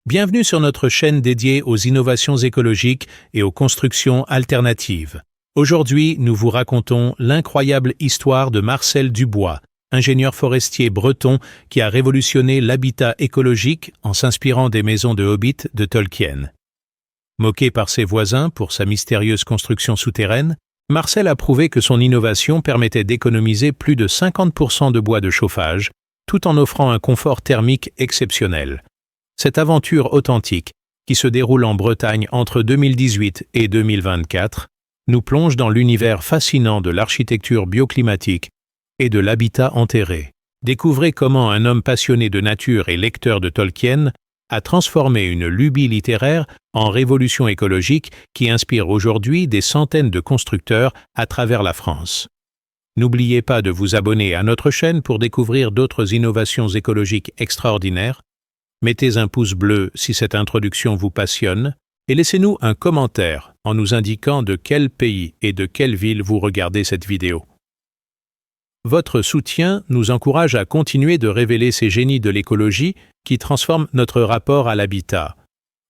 Bienvenue sur notre chaîne dédiée aux innovations écologiques et aux constructions alternatives. Aujourd'hui, nous vous racontons l'incroyable histoire de Marcel Dubois, ingénieur forestier breton qui a révolutionné l'habitat écologique en s'inspirant des maisons de Hobbit de Tolkien. Moqué par ses voisins pour sa mystérieuse construction souterraine, Marcel a prouvé que son innovation permettait d'économiser plus de 50% de bois de chauffage, tout en offrant un confort thermique exceptionnel. Cette aventure authentique, qui se déroule en Bretagne entre 2018 et 2024, nous plonge dans l'univers fascinant de l'architecture bioclimatique et de l'habitat enterré. Découvrez comment un homme passionné de nature et lecteur de Tolkien a transformé une lubie littéraire en révolution écologique qui inspire aujourd'hui des centaines de constructeurs à travers la France. N'oubliez pas de vous abonner à notre chaîne pour découvrir d'autres innovations écologiques extraordinaires. Mettez un pouce bleu si cette introduction vous passionne et laissez-nous un commentaire en nous indiquant de quel pays et de quelle ville vous regardez cette vidéo. Votre soutien nous encourage à continuer de révéler ces génies de l'écologie qui transforment notre rapport à l'habitat.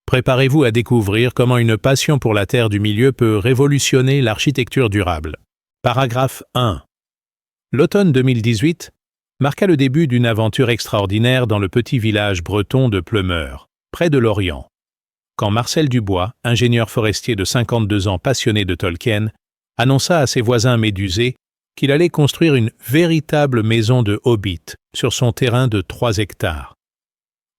Préparez-vous à découvrir comment une passion pour la terre du milieu peut révolutionner l'architecture durable. Paragraphe 1. L'automne 2018 marqua le début d'une aventure extraordinaire dans le petit village breton de Pleumeur, près de Lorient, quand Marcel Dubois, ingénieur forestier de 52 ans passionné de Tolkien, annonça à ses voisins médusés qu'il allait construire une véritable maison de Hobbit sur son terrain de 3 hectares.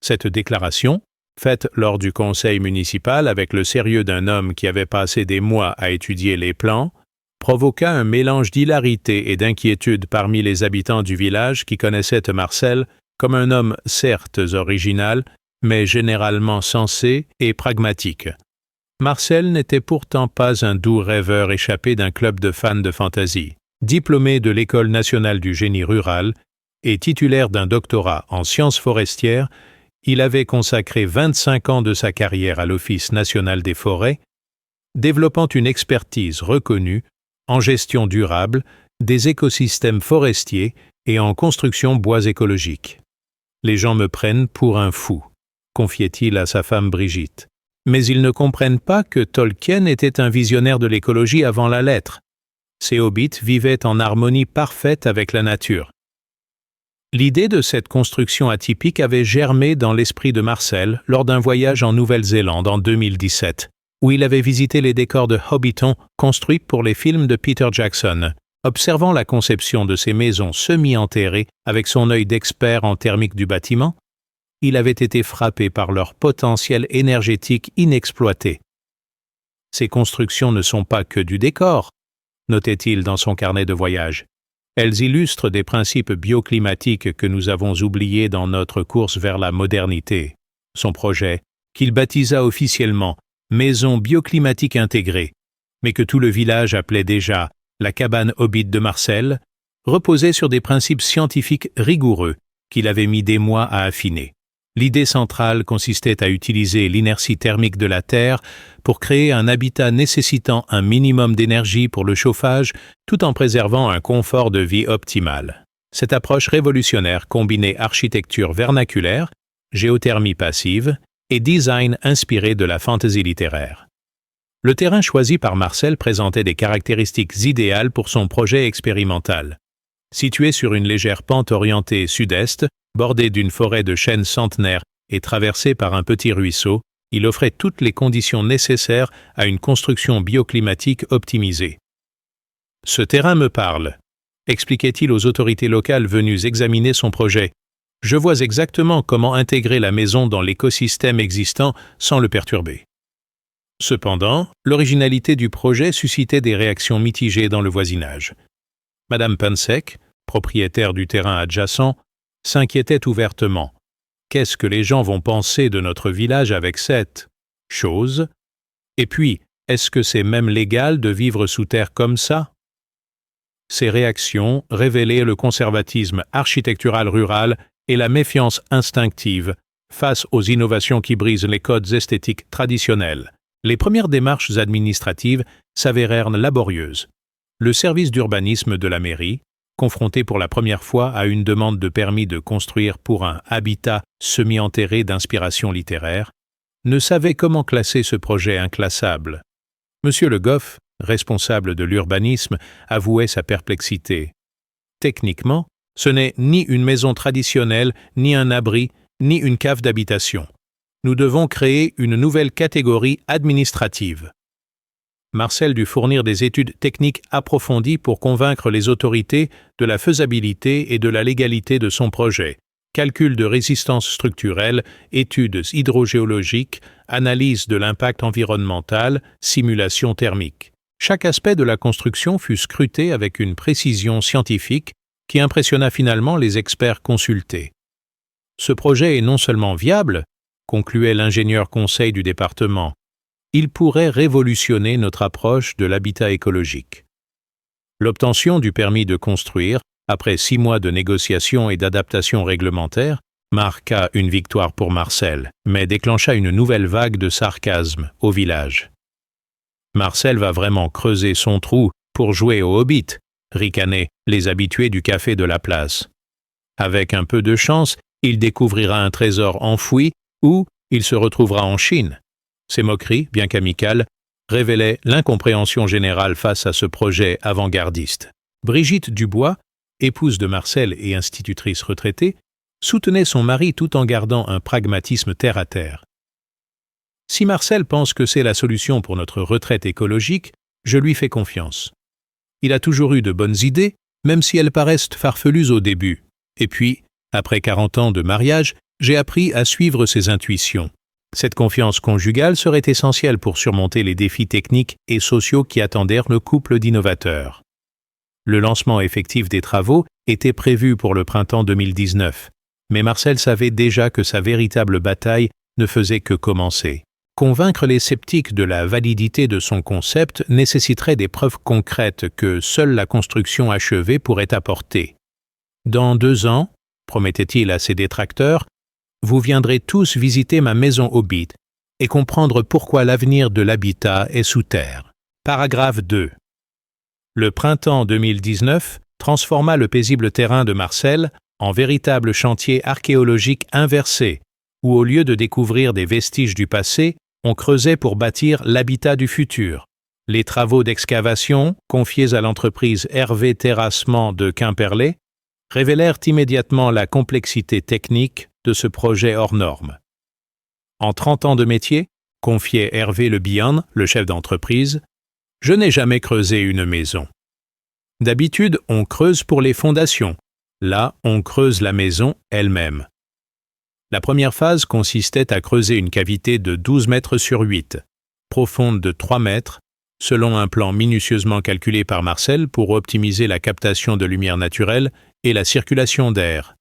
Cette déclaration, faite lors du conseil municipal avec le sérieux d'un homme qui avait passé des mois à étudier les plans, provoqua un mélange d'hilarité et d'inquiétude parmi les habitants du village qui connaissaient Marcel comme un homme certes original, mais généralement sensé et pragmatique. Marcel n'était pourtant pas un doux rêveur échappé d'un club de fans de fantasy. Diplômé de l'École nationale du génie rural et titulaire d'un doctorat en sciences forestières, il avait consacré 25 ans de sa carrière à l'Office national des forêts, développant une expertise reconnue en gestion durable des écosystèmes forestiers et en construction bois écologique. « Les gens me prennent pour un fou », confiait-il à sa femme Brigitte. Mais ils ne comprennent pas que Tolkien était un visionnaire de l'écologie avant la lettre. Ces hobbits vivaient en harmonie parfaite avec la nature. L'idée de cette construction atypique avait germé dans l'esprit de Marcel lors d'un voyage en Nouvelle-Zélande en 2017, où il avait visité les décors de Hobbiton construits pour les films de Peter Jackson. Observant la conception de ces maisons semi-enterrées avec son œil d'expert en thermique du bâtiment, il avait été frappé par leur potentiel énergétique inexploité. Ces constructions ne sont pas que du décor, notait-il dans son carnet de voyage. Elles illustrent des principes bioclimatiques que nous avons oubliés dans notre course vers la modernité. Son projet, qu'il baptisa officiellement Maison bioclimatique intégrée, mais que tout le village appelait déjà la cabane Hobbit de Marcel, reposait sur des principes scientifiques rigoureux qu'il avait mis des mois à affiner. L'idée centrale consistait à utiliser l'inertie thermique de la Terre pour créer un habitat nécessitant un minimum d'énergie pour le chauffage tout en préservant un confort de vie optimal. Cette approche révolutionnaire combinait architecture vernaculaire, géothermie passive et design inspiré de la fantaisie littéraire. Le terrain choisi par Marcel présentait des caractéristiques idéales pour son projet expérimental. Situé sur une légère pente orientée sud-est, bordé d'une forêt de chênes centenaires et traversé par un petit ruisseau, il offrait toutes les conditions nécessaires à une construction bioclimatique optimisée. « Ce terrain me parle », expliquait-il aux autorités locales venues examiner son projet. « Je vois exactement comment intégrer la maison dans l'écosystème existant sans le perturber. » Cependant, l'originalité du projet suscitait des réactions mitigées dans le voisinage. Madame Pensek, propriétaire du terrain adjacent, s'inquiétait ouvertement. Qu'est-ce que les gens vont penser de notre village avec cette chose? Et puis, est-ce que c'est même légal de vivre sous terre comme ça? Ces réactions révélaient le conservatisme architectural rural et la méfiance instinctive face aux innovations qui brisent les codes esthétiques traditionnels. Les premières démarches administratives s'avérèrent laborieuses. Le service d'urbanisme de la mairie, confronté pour la première fois à une demande de permis de construire pour un habitat semi-enterré d'inspiration littéraire, ne savait comment classer ce projet inclassable. Monsieur Le Goff, responsable de l'urbanisme, avouait sa perplexité. Techniquement, ce n'est ni une maison traditionnelle, ni un abri, ni une cave d'habitation. Nous devons créer une nouvelle catégorie administrative. Marcel dut fournir des études techniques approfondies pour convaincre les autorités de la faisabilité et de la légalité de son projet. Calcul de résistance structurelle, études hydrogéologiques, analyse de l'impact environnemental, simulation thermique. Chaque aspect de la construction fut scruté avec une précision scientifique qui impressionna finalement les experts consultés. Ce projet est non seulement viable, concluait l'ingénieur conseil du département, il pourrait révolutionner notre approche de l'habitat écologique. L'obtention du permis de construire, après 6 mois de négociations et d'adaptations réglementaires, marqua une victoire pour Marcel, mais déclencha une nouvelle vague de sarcasme au village. Marcel va vraiment creuser son trou pour jouer au Hobbit, ricanaient les habitués du café de la place. Avec un peu de chance, il découvrira un trésor enfoui ou il se retrouvera en Chine. Ces moqueries, bien qu'amicales, révélaient l'incompréhension générale face à ce projet avant-gardiste. Brigitte Dubois, épouse de Marcel et institutrice retraitée, soutenait son mari tout en gardant un pragmatisme terre-à-terre. Si Marcel pense que c'est la solution pour notre retraite écologique, je lui fais confiance. Il a toujours eu de bonnes idées, même si elles paraissent farfelues au début. Et puis, après 40 ans de mariage, j'ai appris à suivre ses intuitions. Cette confiance conjugale serait essentielle pour surmonter les défis techniques et sociaux qui attendèrent le couple d'innovateurs. Le lancement effectif des travaux était prévu pour le printemps 2019, mais Marcel savait déjà que sa véritable bataille ne faisait que commencer. Convaincre les sceptiques de la validité de son concept nécessiterait des preuves concrètes que seule la construction achevée pourrait apporter. Dans 2 ans, promettait-il à ses détracteurs, vous viendrez tous visiter ma maison Hobbit et comprendre pourquoi l'avenir de l'habitat est sous terre. Paragraphe 2. Le printemps 2019 transforma le paisible terrain de Marcel en véritable chantier archéologique inversé, où au lieu de découvrir des vestiges du passé, on creusait pour bâtir l'habitat du futur. Les travaux d'excavation, confiés à l'entreprise Hervé Terrassement de Quimperlé, révélèrent immédiatement la complexité technique de ce projet hors norme. En 30 ans de métier, confiait Hervé Le Bihan, le chef d'entreprise, je n'ai jamais creusé une maison. D'habitude, on creuse pour les fondations. Là, on creuse la maison elle-même. La première phase consistait à creuser une cavité de 12 mètres sur 8, profonde de 3 mètres, selon un plan minutieusement calculé par Marcel pour optimiser la captation de lumière naturelle et la circulation d'air.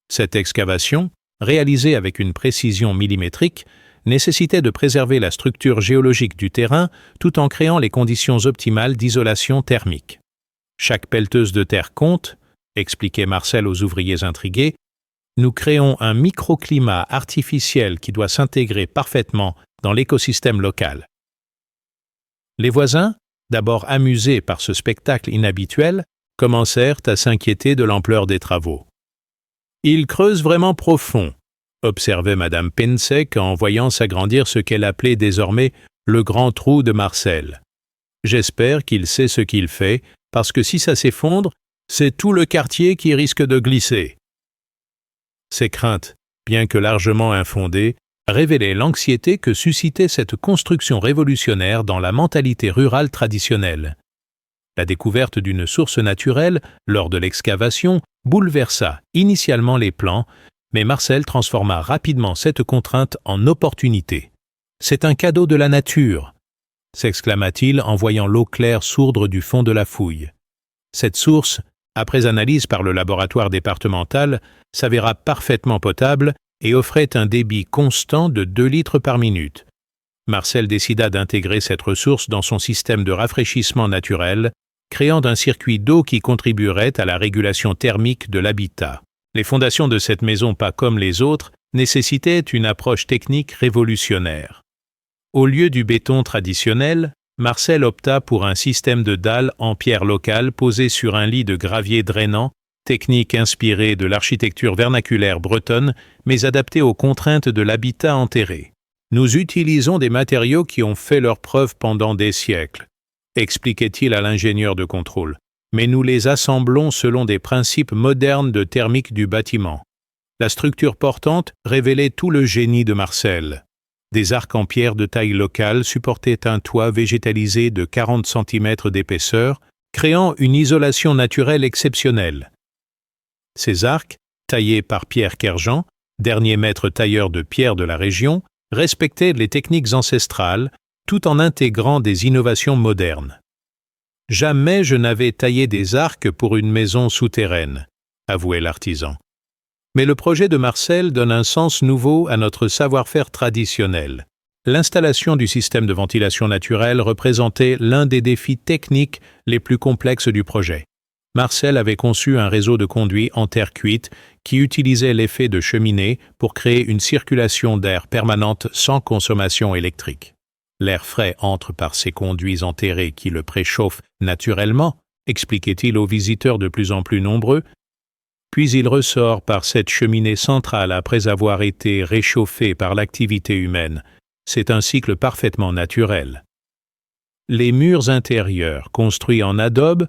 Cette excavation, réalisée avec une précision millimétrique, nécessitait de préserver la structure géologique du terrain tout en créant les conditions optimales d'isolation thermique. Chaque pelleteuse de terre compte, expliquait Marcel aux ouvriers intrigués, nous créons un microclimat artificiel qui doit s'intégrer parfaitement dans l'écosystème local. Les voisins, d'abord amusés par ce spectacle inhabituel, commencèrent à s'inquiéter de l'ampleur des travaux. « Ils creusent vraiment profond », observait Madame Pensec en voyant s'agrandir ce qu'elle appelait désormais le grand trou de Marcel. « J'espère qu'il sait ce qu'il fait, parce que si ça s'effondre, c'est tout le quartier qui risque de glisser. » Ces craintes, bien que largement infondées, révélaient l'anxiété que suscitait cette construction révolutionnaire dans la mentalité rurale traditionnelle. La découverte d'une source naturelle, lors de l'excavation, bouleversa initialement les plans, mais Marcel transforma rapidement cette contrainte en opportunité. « C'est un cadeau de la nature !» s'exclama-t-il en voyant l'eau claire sourdre du fond de la fouille. Cette source, après analyse par le laboratoire départemental, s'avéra parfaitement potable et offrait un débit constant de 2 litres par minute. Marcel décida d'intégrer cette ressource dans son système de rafraîchissement naturel, créant un circuit d'eau qui contribuerait à la régulation thermique de l'habitat. Les fondations de cette maison, pas comme les autres, nécessitaient une approche technique révolutionnaire. Au lieu du béton traditionnel, Marcel opta pour un système de dalles en pierre locale posé sur un lit de gravier drainant, technique inspirée de l'architecture vernaculaire bretonne, mais adaptée aux contraintes de l'habitat enterré. Nous utilisons des matériaux qui ont fait leurs preuves pendant des siècles, expliquait-il à l'ingénieur de contrôle, mais nous les assemblons selon des principes modernes de thermique du bâtiment. La structure portante révélait tout le génie de Marcel. Des arcs en pierre de taille locale supportaient un toit végétalisé de 40 cm d'épaisseur, créant une isolation naturelle exceptionnelle. Ces arcs, taillés par Pierre Kerjean, dernier maître tailleur de pierre de la région, respectaient les techniques ancestrales, tout en intégrant des innovations modernes. Jamais je n'avais taillé des arcs pour une maison souterraine, avouait l'artisan. Mais le projet de Marcel donne un sens nouveau à notre savoir-faire traditionnel. L'installation du système de ventilation naturelle représentait l'un des défis techniques les plus complexes du projet. Marcel avait conçu un réseau de conduits en terre cuite qui utilisait l'effet de cheminée pour créer une circulation d'air permanente sans consommation électrique. L'air frais entre par ces conduits enterrés qui le préchauffent naturellement, expliquait-il aux visiteurs de plus en plus nombreux, puis il ressort par cette cheminée centrale après avoir été réchauffé par l'activité humaine. C'est un cycle parfaitement naturel. Les murs intérieurs, construits en adobe,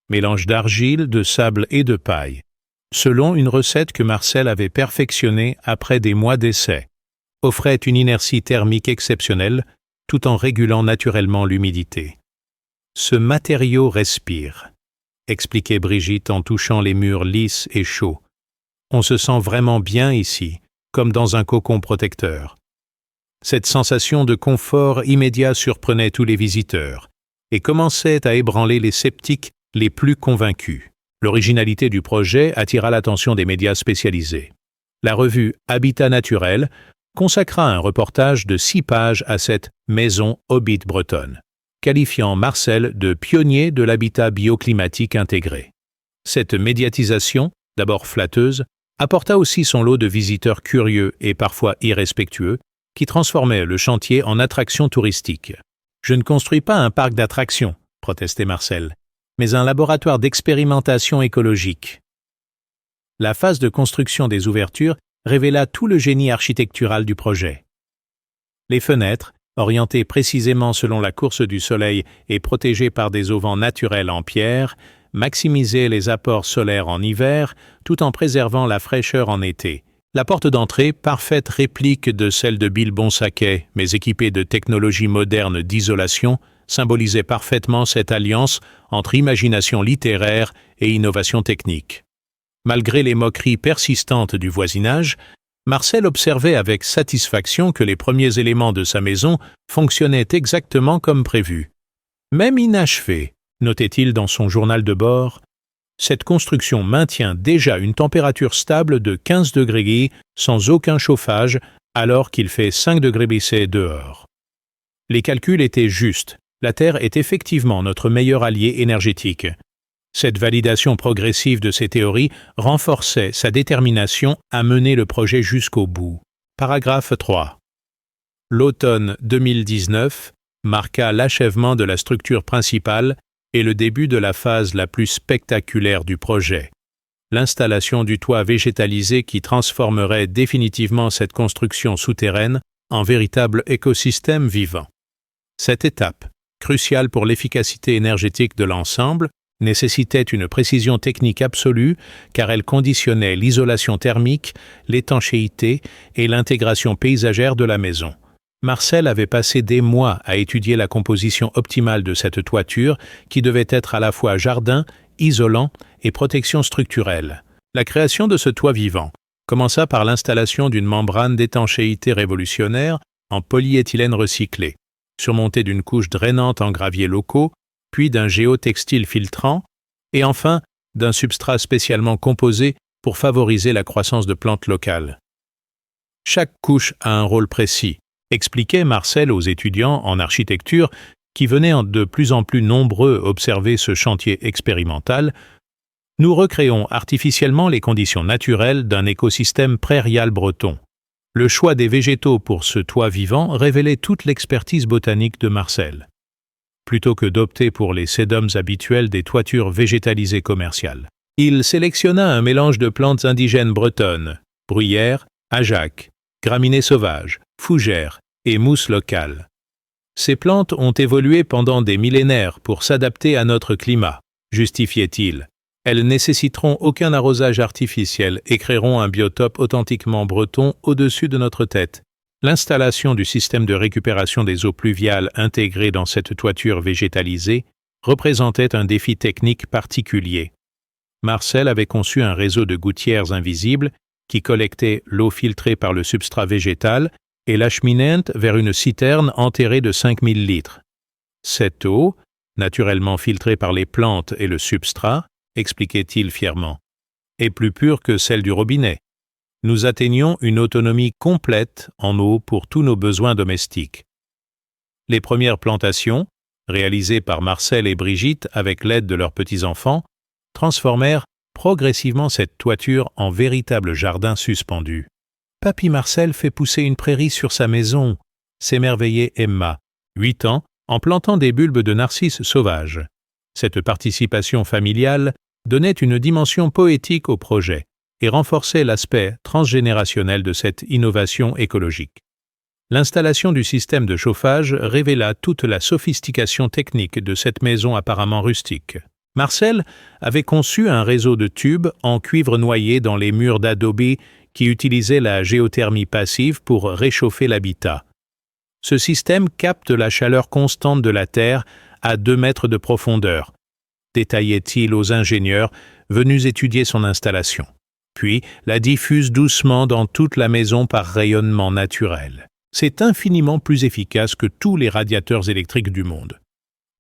mélange d'argile, de sable et de paille, selon une recette que Marcel avait perfectionnée après des mois d'essai, offraient une inertie thermique exceptionnelle tout en régulant naturellement l'humidité. Ce matériau respire, expliquait Brigitte en touchant les murs lisses et chauds. On se sent vraiment bien ici, comme dans un cocon protecteur. Cette sensation de confort immédiat surprenait tous les visiteurs et commençait à ébranler les sceptiques les plus convaincus. L'originalité du projet attira l'attention des médias spécialisés. La revue Habitat Naturel consacra un reportage de 6 pages à cette maison hobbit bretonne, qualifiant Marcel de pionnier de l'habitat bioclimatique intégré. Cette médiatisation, d'abord flatteuse, apporta aussi son lot de visiteurs curieux et parfois irrespectueux, qui transformaient le chantier en attraction touristique. « Je ne construis pas un parc d'attractions », protestait Marcel, mais un laboratoire d'expérimentation écologique. La phase de construction des ouvertures révéla tout le génie architectural du projet. Les fenêtres, orientées précisément selon la course du soleil et protégées par des auvents naturels en pierre, maximisaient les apports solaires en hiver tout en préservant la fraîcheur en été. La porte d'entrée, parfaite réplique de celle de Bilbon-Saquet, mais équipée de technologies modernes d'isolation, symbolisait parfaitement cette alliance entre imagination littéraire et innovation technique. Malgré les moqueries persistantes du voisinage, Marcel observait avec satisfaction que les premiers éléments de sa maison fonctionnaient exactement comme prévu. Même inachevé, notait-il dans son journal de bord, cette construction maintient déjà une température stable de 15 degrés sans aucun chauffage alors qu'il fait 5 degrés C dehors. Les calculs étaient justes. La Terre est effectivement notre meilleur allié énergétique. Cette validation progressive de ses théories renforçait sa détermination à mener le projet jusqu'au bout. Paragraphe 3. L'automne 2019 marqua l'achèvement de la structure principale et le début de la phase la plus spectaculaire du projet, l'installation du toit végétalisé qui transformerait définitivement cette construction souterraine en véritable écosystème vivant. Cette étape, cruciale pour l'efficacité énergétique de l'ensemble, nécessitait une précision technique absolue car elle conditionnait l'isolation thermique, l'étanchéité et l'intégration paysagère de la maison. Marcel avait passé des mois à étudier la composition optimale de cette toiture qui devait être à la fois jardin, isolant et protection structurelle. La création de ce toit vivant commença par l'installation d'une membrane d'étanchéité révolutionnaire en polyéthylène recyclé, surmontée d'une couche drainante en graviers locaux, puis d'un géotextile filtrant, et enfin d'un substrat spécialement composé pour favoriser la croissance de plantes locales. Chaque couche a un rôle précis, expliquait Marcel aux étudiants en architecture qui venaient de plus en plus nombreux observer ce chantier expérimental. Nous recréons artificiellement les conditions naturelles d'un écosystème prairial breton. Le choix des végétaux pour ce toit vivant révélait toute l'expertise botanique de Marcel, plutôt que d'opter pour les sédums habituels des toitures végétalisées commerciales. Il sélectionna un mélange de plantes indigènes bretonnes, bruyères, ajac, graminées sauvages, fougères et mousse locale. Ces plantes ont évolué pendant des millénaires pour s'adapter à notre climat, justifiait-il. Elles nécessiteront aucun arrosage artificiel et créeront un biotope authentiquement breton au-dessus de notre tête. L'installation du système de récupération des eaux pluviales intégré dans cette toiture végétalisée représentait un défi technique particulier. Marcel avait conçu un réseau de gouttières invisibles qui collectaient l'eau filtrée par le substrat végétal et l'acheminait vers une citerne enterrée de 5000 litres. Cette eau, naturellement filtrée par les plantes et le substrat, expliquait-il fièrement, est plus pure que celle du robinet. Nous atteignions une autonomie complète en eau pour tous nos besoins domestiques. Les premières plantations, réalisées par Marcel et Brigitte avec l'aide de leurs petits-enfants, transformèrent progressivement cette toiture en véritable jardin suspendu. « Papy Marcel fait pousser une prairie sur sa maison », s'émerveillait Emma, 8 ans, en plantant des bulbes de narcisses sauvages. Cette participation familiale donnait une dimension poétique au projet et renforçait l'aspect transgénérationnel de cette innovation écologique. L'installation du système de chauffage révéla toute la sophistication technique de cette maison apparemment rustique. Marcel avait conçu un réseau de tubes en cuivre noyé dans les murs d'adobe qui utilisait la géothermie passive pour réchauffer l'habitat. Ce système capte la chaleur constante de la Terre à 2 mètres de profondeur, détaillait-il aux ingénieurs venus étudier son installation, puis la diffuse doucement dans toute la maison par rayonnement naturel. C'est infiniment plus efficace que tous les radiateurs électriques du monde.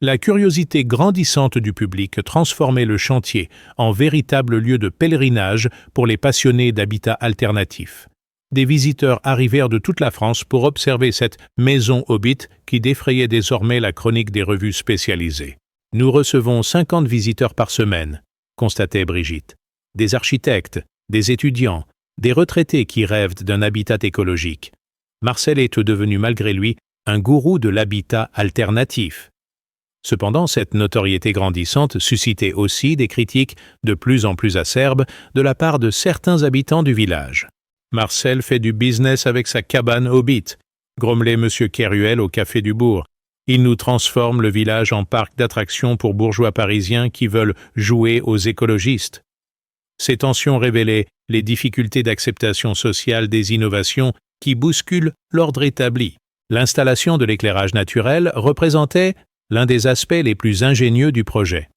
La curiosité grandissante du public transformait le chantier en véritable lieu de pèlerinage pour les passionnés d'habitat alternatif. Des visiteurs arrivèrent de toute la France pour observer cette maison Hobbit qui défrayait désormais la chronique des revues spécialisées. « Nous recevons 50 visiteurs par semaine », constatait Brigitte. Des architectes, des étudiants, des retraités qui rêvent d'un habitat écologique. Marcel est devenu malgré lui un gourou de l'habitat alternatif. Cependant, cette notoriété grandissante suscitait aussi des critiques de plus en plus acerbes de la part de certains habitants du village. « Marcel fait du business avec sa cabane Hobbit », grommelait M. Keruel au Café du Bourg. « Il nous transforme le village en parc d'attractions pour bourgeois parisiens qui veulent jouer aux écologistes. » Ces tensions révélaient les difficultés d'acceptation sociale des innovations qui bousculent l'ordre établi. L'installation de l'éclairage naturel représentait l'un des aspects les plus ingénieux du projet.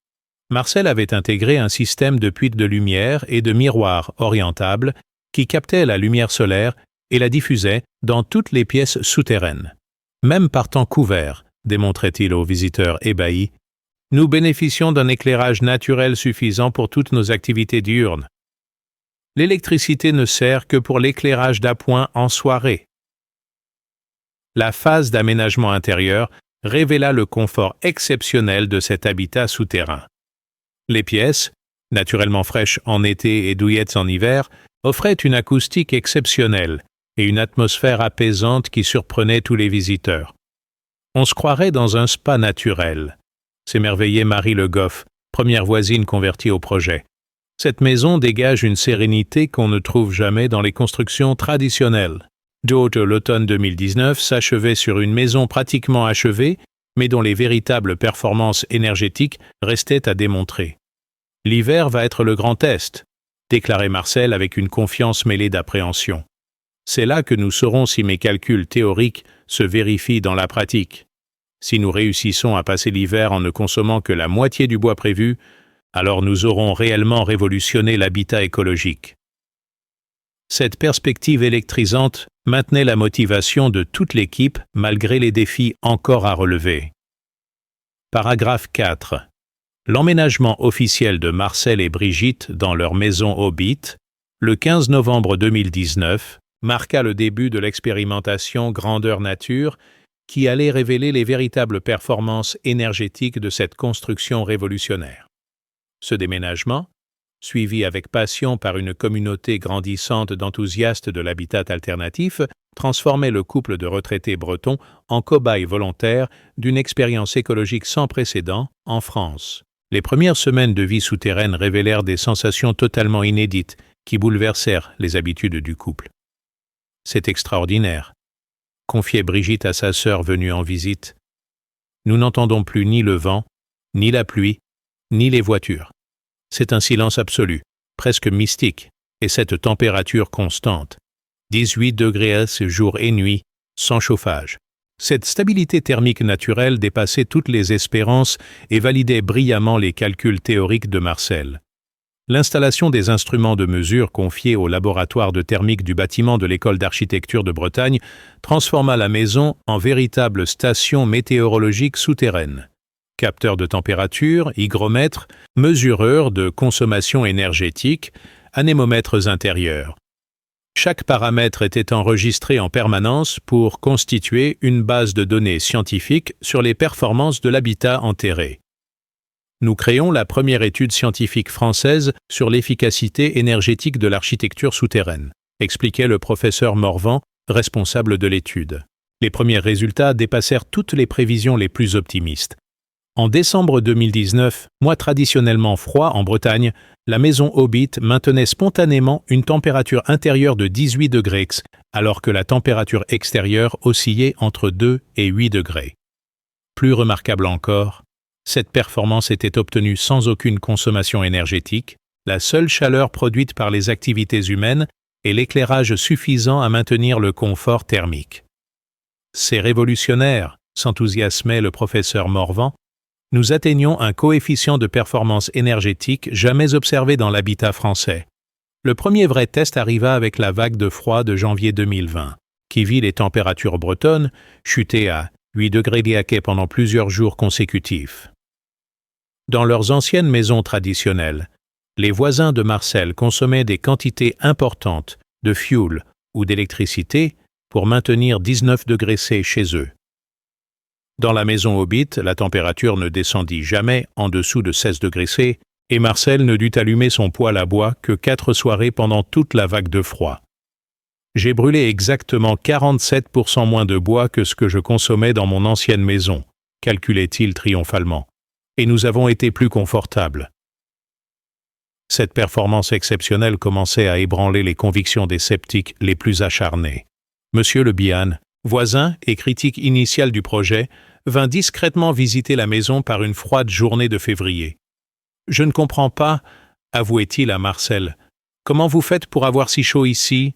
Marcel avait intégré un système de puits de lumière et de miroirs orientables qui captaient la lumière solaire et la diffusaient dans toutes les pièces souterraines. Même par temps couvert, démontrait-il aux visiteurs ébahis, nous bénéficions d'un éclairage naturel suffisant pour toutes nos activités diurnes. L'électricité ne sert que pour l'éclairage d'appoint en soirée. La phase d'aménagement intérieur révéla le confort exceptionnel de cet habitat souterrain. Les pièces, naturellement fraîches en été et douillettes en hiver, offraient une acoustique exceptionnelle et une atmosphère apaisante qui surprenait tous les visiteurs. On se croirait dans un spa naturel, s'émerveillait Marie Le Goff, première voisine convertie au projet. Cette maison dégage une sérénité qu'on ne trouve jamais dans les constructions traditionnelles. D'autres, l'automne 2019, s'achevait sur une maison pratiquement achevée, mais dont les véritables performances énergétiques restaient à démontrer. L'hiver va être le grand test, déclarait Marcel avec une confiance mêlée d'appréhension. C'est là que nous saurons si mes calculs théoriques se vérifient dans la pratique. Si nous réussissons à passer l'hiver en ne consommant que la moitié du bois prévu, alors nous aurons réellement révolutionné l'habitat écologique. Cette perspective électrisante maintenait la motivation de toute l'équipe malgré les défis encore à relever. Paragraphe 4. L'emménagement officiel de Marcel et Brigitte dans leur maison Hobbit, le 15 novembre 2019, marqua le début de l'expérimentation grandeur nature qui allait révéler les véritables performances énergétiques de cette construction révolutionnaire. Ce déménagement, suivi avec passion par une communauté grandissante d'enthousiastes de l'habitat alternatif, transformait le couple de retraités bretons en cobayes volontaires d'une expérience écologique sans précédent en France. Les premières semaines de vie souterraine révélèrent des sensations totalement inédites qui bouleversèrent les habitudes du couple. « C'est extraordinaire », confiait Brigitte à sa sœur venue en visite. Nous n'entendons plus ni le vent, ni la pluie, ni les voitures. C'est un silence absolu, presque mystique, et cette température constante. 18 degrés jour et nuit, sans chauffage. Cette stabilité thermique naturelle dépassait toutes les espérances et validait brillamment les calculs théoriques de Marcel. L'installation des instruments de mesure confiés au laboratoire de thermique du bâtiment de l'École d'architecture de Bretagne transforma la maison en véritable station météorologique souterraine. Capteurs de température, hygromètres, mesureurs de consommation énergétique, anémomètres intérieurs. Chaque paramètre était enregistré en permanence pour constituer une base de données scientifiques sur les performances de l'habitat enterré. Nous créons la première étude scientifique française sur l'efficacité énergétique de l'architecture souterraine, expliquait le professeur Morvan, responsable de l'étude. Les premiers résultats dépassèrent toutes les prévisions les plus optimistes. En décembre 2019, mois traditionnellement froid en Bretagne, la maison Hobbit maintenait spontanément une température intérieure de 18 degrés, alors que la température extérieure oscillait entre 2 et 8 degrés. Plus remarquable encore, cette performance était obtenue sans aucune consommation énergétique, la seule chaleur produite par les activités humaines et l'éclairage suffisant à maintenir le confort thermique. C'est révolutionnaire, s'enthousiasmait le professeur Morvan. Nous atteignons un coefficient de performance énergétique jamais observé dans l'habitat français. Le premier vrai test arriva avec la vague de froid de janvier 2020, qui vit les températures bretonnes chuter à 8 degrés Diaquet pendant plusieurs jours consécutifs. Dans leurs anciennes maisons traditionnelles, les voisins de Marcel consommaient des quantités importantes de fioul ou d'électricité pour maintenir 19 degrés C chez eux. Dans la maison Hobbit, la température ne descendit jamais en dessous de 16 degrés C et Marcel ne dut allumer son poêle à bois que 4 soirées pendant toute la vague de froid. J'ai brûlé exactement 47% moins de bois que ce que je consommais dans mon ancienne maison, calculait-il triomphalement. Et nous avons été plus confortables. Cette performance exceptionnelle commençait à ébranler les convictions des sceptiques les plus acharnés. Monsieur Le Bihan, voisin et critique initial du projet, vint discrètement visiter la maison par une froide journée de février. « Je ne comprends pas, avouait-il à Marcel. Comment vous faites pour avoir si chaud ici ?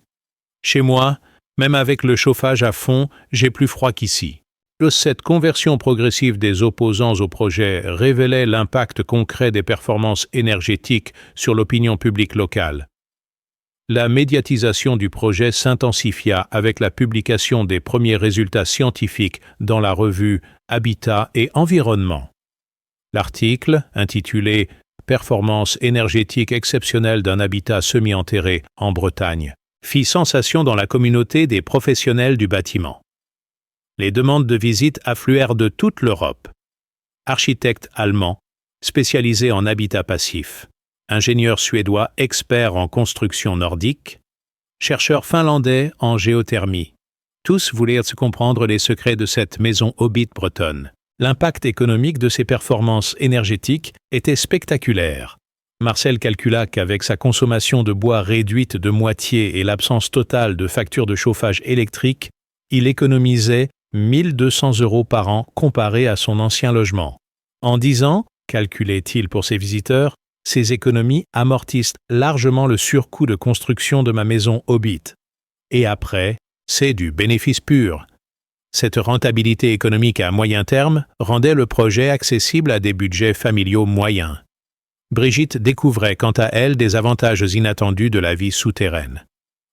Chez moi, même avec le chauffage à fond, j'ai plus froid qu'ici. » Cette conversion progressive des opposants au projet révélait l'impact concret des performances énergétiques sur l'opinion publique locale. La médiatisation du projet s'intensifia avec la publication des premiers résultats scientifiques dans la revue Habitat et Environnement. L'article, intitulé « Performance énergétique exceptionnelle d'un habitat semi-enterré en Bretagne », fit sensation dans la communauté des professionnels du bâtiment. Les demandes de visite affluèrent de toute l'Europe. Architectes allemands, spécialisés en habitat passif, ingénieurs suédois experts en construction nordique, chercheurs finlandais en géothermie. Tous voulaient se comprendre les secrets de cette maison Hobbit bretonne. L'impact économique de ces performances énergétiques était spectaculaire. Marcel calcula qu'avec sa consommation de bois réduite de moitié et l'absence totale de factures de chauffage électrique, il économisait 1 200 € par an comparé à son ancien logement. En 10 ans, calculait-il pour ses visiteurs, ces économies amortissent largement le surcoût de construction de ma maison Hobbit. Et après, c'est du bénéfice pur. Cette rentabilité économique à moyen terme rendait le projet accessible à des budgets familiaux moyens. Brigitte découvrait quant à elle des avantages inattendus de la vie souterraine.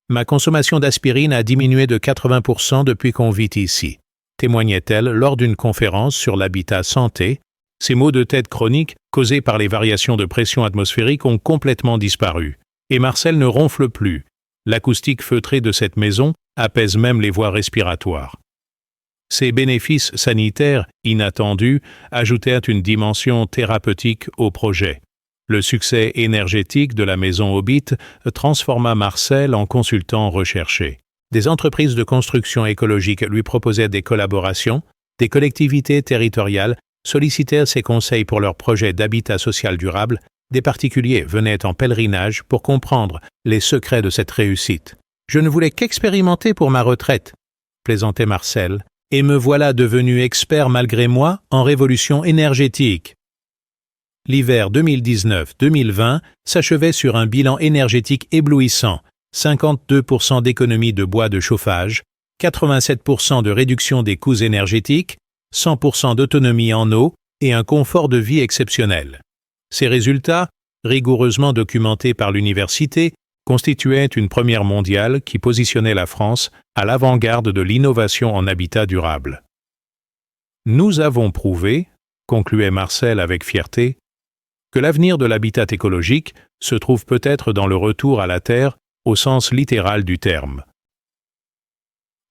Ma consommation d'aspirine a diminué de 80% depuis qu'on vit ici, témoignait-elle lors d'une conférence sur l'habitat santé. Ces maux de tête chroniques, causés par les variations de pression atmosphérique, ont complètement disparu. Et Marcel ne ronfle plus. L'acoustique feutrée de cette maison apaise même les voies respiratoires. Ces bénéfices sanitaires inattendus ajoutèrent une dimension thérapeutique au projet. Le succès énergétique de la maison Hobbit transforma Marcel en consultant recherché. Des entreprises de construction écologique lui proposaient des collaborations, des collectivités territoriales sollicitèrent ses conseils pour leurs projets d'habitat social durable, des particuliers venaient en pèlerinage pour comprendre les secrets de cette réussite. « Je ne voulais qu'expérimenter pour ma retraite. plaisantait Marcel, et me voilà devenu expert malgré moi en révolution énergétique. L'hiver 2019-2020 s'achevait sur un bilan énergétique éblouissant, 52% d'économie de bois de chauffage, 87% de réduction des coûts énergétiques, 100% d'autonomie en eau et un confort de vie exceptionnel. Ces résultats, rigoureusement documentés par l'université, constituaient une première mondiale qui positionnait la France à l'avant-garde de l'innovation en habitat durable. Nous avons prouvé, concluait Marcel avec fierté, que l'avenir de l'habitat écologique se trouve peut-être dans le retour à la terre au sens littéral du terme.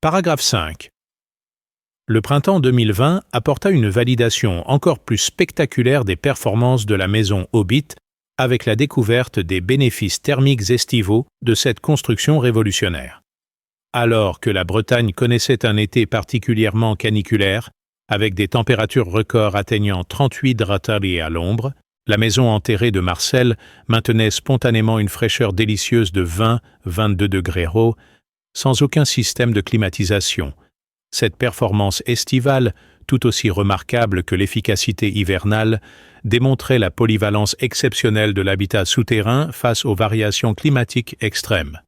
Paragraphe 5. Le printemps 2020 apporta une validation encore plus spectaculaire des performances de la maison Hobbit avec la découverte des bénéfices thermiques estivaux de cette construction révolutionnaire. Alors que la Bretagne connaissait un été particulièrement caniculaire, avec des températures records atteignant 38 degrés à l'ombre, la maison enterrée de Marcel maintenait spontanément une fraîcheur délicieuse de 20-22 degrés haut, sans aucun système de climatisation. Cette performance estivale, tout aussi remarquable que l'efficacité hivernale, démontrait la polyvalence exceptionnelle de l'habitat souterrain face aux variations climatiques extrêmes.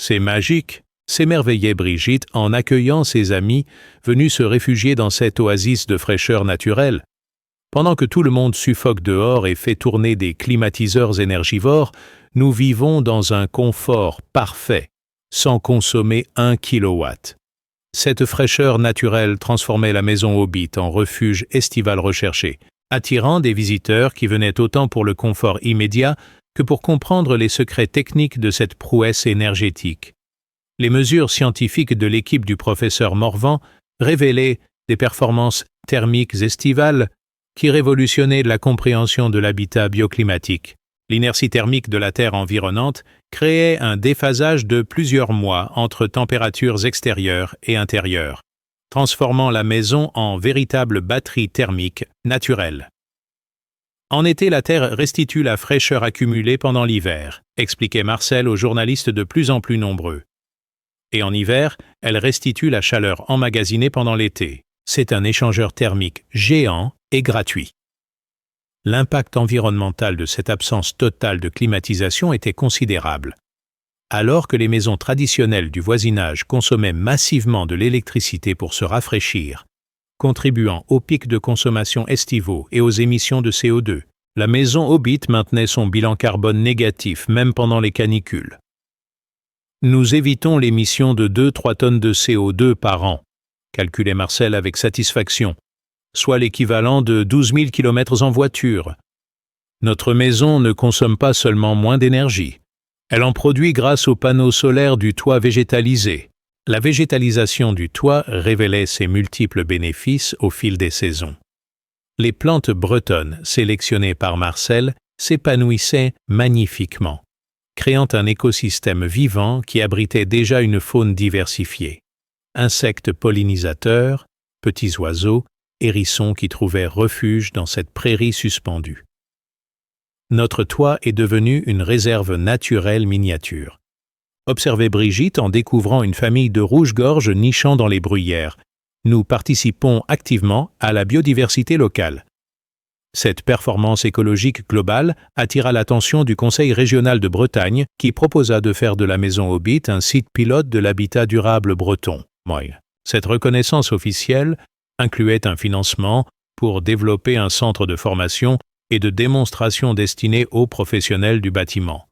C'est magique, s'émerveillait Brigitte en accueillant ses amis venus se réfugier dans cette oasis de fraîcheur naturelle. Pendant que tout le monde suffoque dehors et fait tourner des climatiseurs énergivores, nous vivons dans un confort parfait, sans consommer 1 kilowatt. Cette fraîcheur naturelle transformait la maison Hobbit en refuge estival recherché, attirant des visiteurs qui venaient autant pour le confort immédiat que pour comprendre les secrets techniques de cette prouesse énergétique. Les mesures scientifiques de l'équipe du professeur Morvan révélaient des performances thermiques estivales qui révolutionnaient la compréhension de l'habitat bioclimatique. L'inertie thermique de la Terre environnante créait un déphasage de plusieurs mois entre températures extérieures et intérieures, transformant la maison en véritable batterie thermique naturelle. En été, la Terre restitue la fraîcheur accumulée pendant l'hiver, expliquait Marcel aux journalistes de plus en plus nombreux. Et en hiver, elle restitue la chaleur emmagasinée pendant l'été. C'est un échangeur thermique géant et gratuit. L'impact environnemental de cette absence totale de climatisation était considérable. Alors que les maisons traditionnelles du voisinage consommaient massivement de l'électricité pour se rafraîchir, contribuant aux pics de consommation estivaux et aux émissions de CO2, la maison Hobbit maintenait son bilan carbone négatif même pendant les canicules. Nous évitons l'émission de 2-3 tonnes de CO2 par an, calculait Marcel avec satisfaction, soit l'équivalent de 12 000 km en voiture. Notre maison ne consomme pas seulement moins d'énergie. Elle en produit grâce aux panneaux solaires du toit végétalisé. La végétalisation du toit révélait ses multiples bénéfices au fil des saisons. Les plantes bretonnes sélectionnées par Marcel s'épanouissaient magnifiquement, créant un écosystème vivant qui abritait déjà une faune diversifiée. Insectes pollinisateurs, petits oiseaux, hérissons qui trouvaient refuge dans cette prairie suspendue. Notre toit est devenu une réserve naturelle miniature. Observez Brigitte en découvrant une famille de rouges-gorges nichant dans les bruyères. Nous participons activement à la biodiversité locale. Cette performance écologique globale attira l'attention du Conseil régional de Bretagne qui proposa de faire de la maison Hobbit un site pilote de l'habitat durable breton. Cette reconnaissance officielle incluait un financement pour développer un centre de formation et de démonstration destiné aux professionnels du bâtiment.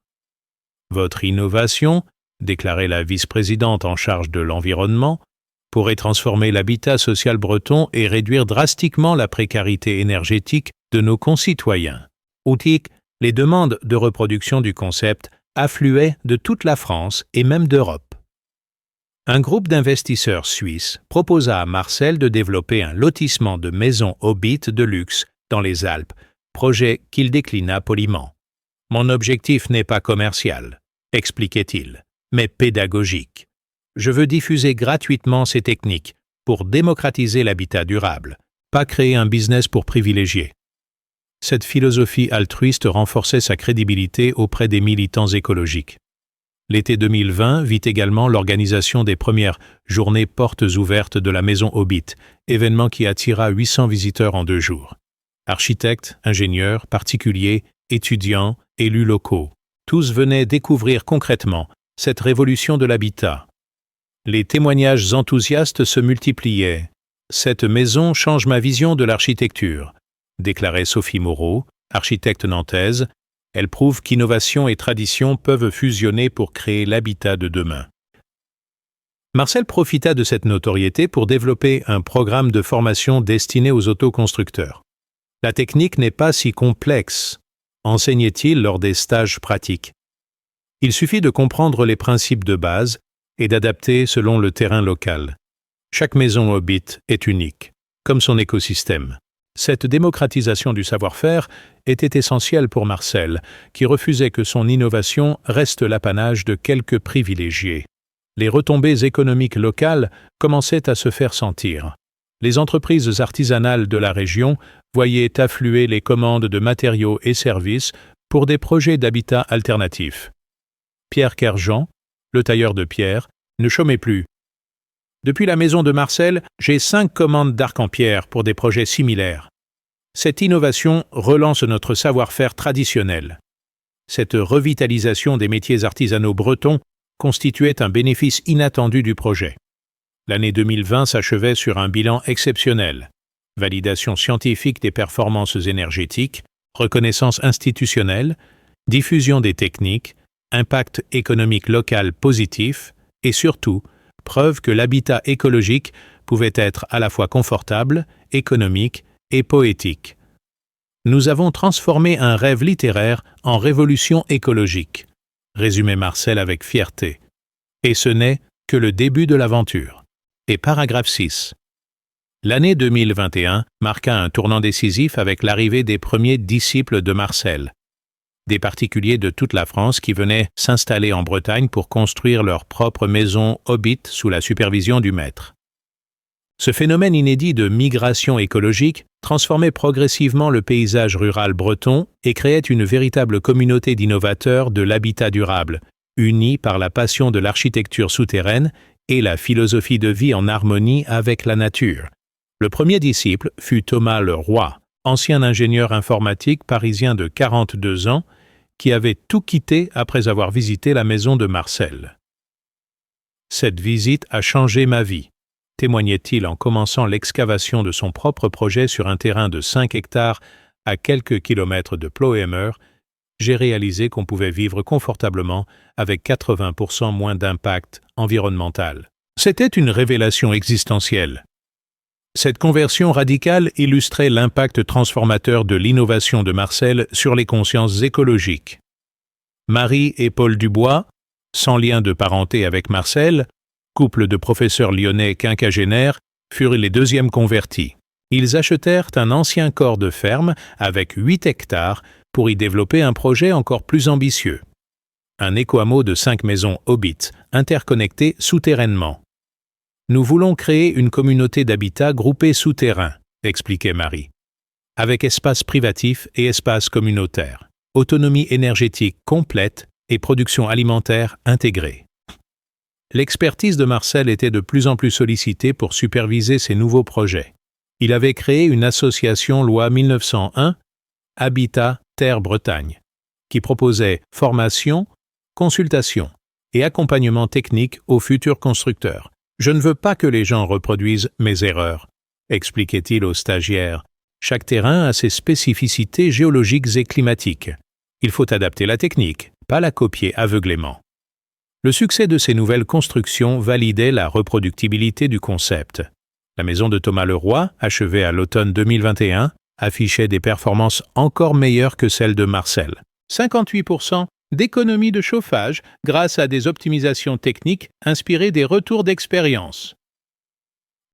Votre innovation, déclarait la vice-présidente en charge de l'environnement, pourrait transformer l'habitat social breton et réduire drastiquement la précarité énergétique de nos concitoyens. Outre les demandes de reproduction du concept affluaient de toute la France et même d'Europe. Un groupe d'investisseurs suisses proposa à Marcel de développer un lotissement de maisons Hobbit de luxe dans les Alpes, projet qu'il déclina poliment. « Mon objectif n'est pas commercial », expliquait-il, mais pédagogique. Je veux diffuser gratuitement ces techniques pour démocratiser l'habitat durable, pas créer un business pour privilégier. Cette philosophie altruiste renforçait sa crédibilité auprès des militants écologiques. L'été 2020 vit également l'organisation des premières journées portes ouvertes de la Maison Hobbit, événement qui attira 800 visiteurs en 2 jours. Architectes, ingénieurs, particuliers, étudiants, élus locaux, tous venaient découvrir concrètement cette révolution de l'habitat. Les témoignages enthousiastes se multipliaient. « Cette maison change ma vision de l'architecture », déclarait Sophie Moreau, architecte nantaise. Elle prouve qu'innovation et tradition peuvent fusionner pour créer l'habitat de demain. Marcel profita de cette notoriété pour développer un programme de formation destiné aux autoconstructeurs. La technique n'est pas si complexe, enseignait-il lors des stages pratiques. Il suffit de comprendre les principes de base et d'adapter selon le terrain local. Chaque maison Hobbit est unique, comme son écosystème. Cette démocratisation du savoir-faire était essentielle pour Marcel, qui refusait que son innovation reste l'apanage de quelques privilégiés. Les retombées économiques locales commençaient à se faire sentir. Les entreprises artisanales de la région voyaient affluer les commandes de matériaux et services pour des projets d'habitat alternatif. Pierre Kerjean, le tailleur de pierre, ne chômait plus. Depuis la maison de Marcel, j'ai 5 commandes d'arc en pierre pour des projets similaires. Cette innovation relance notre savoir-faire traditionnel. Cette revitalisation des métiers artisanaux bretons constituait un bénéfice inattendu du projet. L'année 2020 s'achevait sur un bilan exceptionnel. Validation scientifique des performances énergétiques, reconnaissance institutionnelle, diffusion des techniques, impact économique local positif et surtout, preuve que l'habitat écologique pouvait être à la fois confortable, économique et poétique. Nous avons transformé un rêve littéraire en révolution écologique, résumait Marcel avec fierté. Et ce n'est que le début de l'aventure. Et paragraphe 6. L'année 2021 marqua un tournant décisif avec l'arrivée des premiers disciples de Marcel. Des particuliers de toute la France qui venaient s'installer en Bretagne pour construire leur propre maison Hobbit sous la supervision du maître. Ce phénomène inédit de migration écologique transformait progressivement le paysage rural breton et créait une véritable communauté d'innovateurs de l'habitat durable, unis par la passion de l'architecture souterraine et la philosophie de vie en harmonie avec la nature. Le premier disciple fut Thomas Leroy, ancien ingénieur informatique parisien de 42 ans, qui avait tout quitté après avoir visité la maison de Marcel. « Cette visite a changé ma vie », témoignait-il en commençant l'excavation de son propre projet sur un terrain de 5 hectares à quelques kilomètres de Ploemeur. J'ai réalisé qu'on pouvait vivre confortablement avec 80% moins d'impact environnemental. C'était une révélation existentielle. Cette conversion radicale illustrait l'impact transformateur de l'innovation de Marcel sur les consciences écologiques. Marie et Paul Dubois, sans lien de parenté avec Marcel, couple de professeurs lyonnais quinquagénaires, furent les deuxièmes convertis. Ils achetèrent un ancien corps de ferme avec 8 hectares pour y développer un projet encore plus ambitieux. Un éco-hameau de 5 maisons Hobbit, interconnectées souterrainement. Nous voulons créer une communauté d'habitat groupée souterrain, expliquait Marie, avec espace privatif et espace communautaire, autonomie énergétique complète et production alimentaire intégrée. L'expertise de Marcel était de plus en plus sollicitée pour superviser ces nouveaux projets. Il avait créé une association loi 1901, Habitat Terre Bretagne, qui proposait formation, consultation et accompagnement technique aux futurs constructeurs. Je ne veux pas que les gens reproduisent mes erreurs, expliquait-il aux stagiaires. Chaque terrain a ses spécificités géologiques et climatiques. Il faut adapter la technique, pas la copier aveuglément. Le succès de ces nouvelles constructions validait la reproductibilité du concept. La maison de Thomas Leroy, achevée à l'automne 2021, affichait des performances encore meilleures que celles de Marcel. 58% d'économie de chauffage grâce à des optimisations techniques inspirées des retours d'expérience.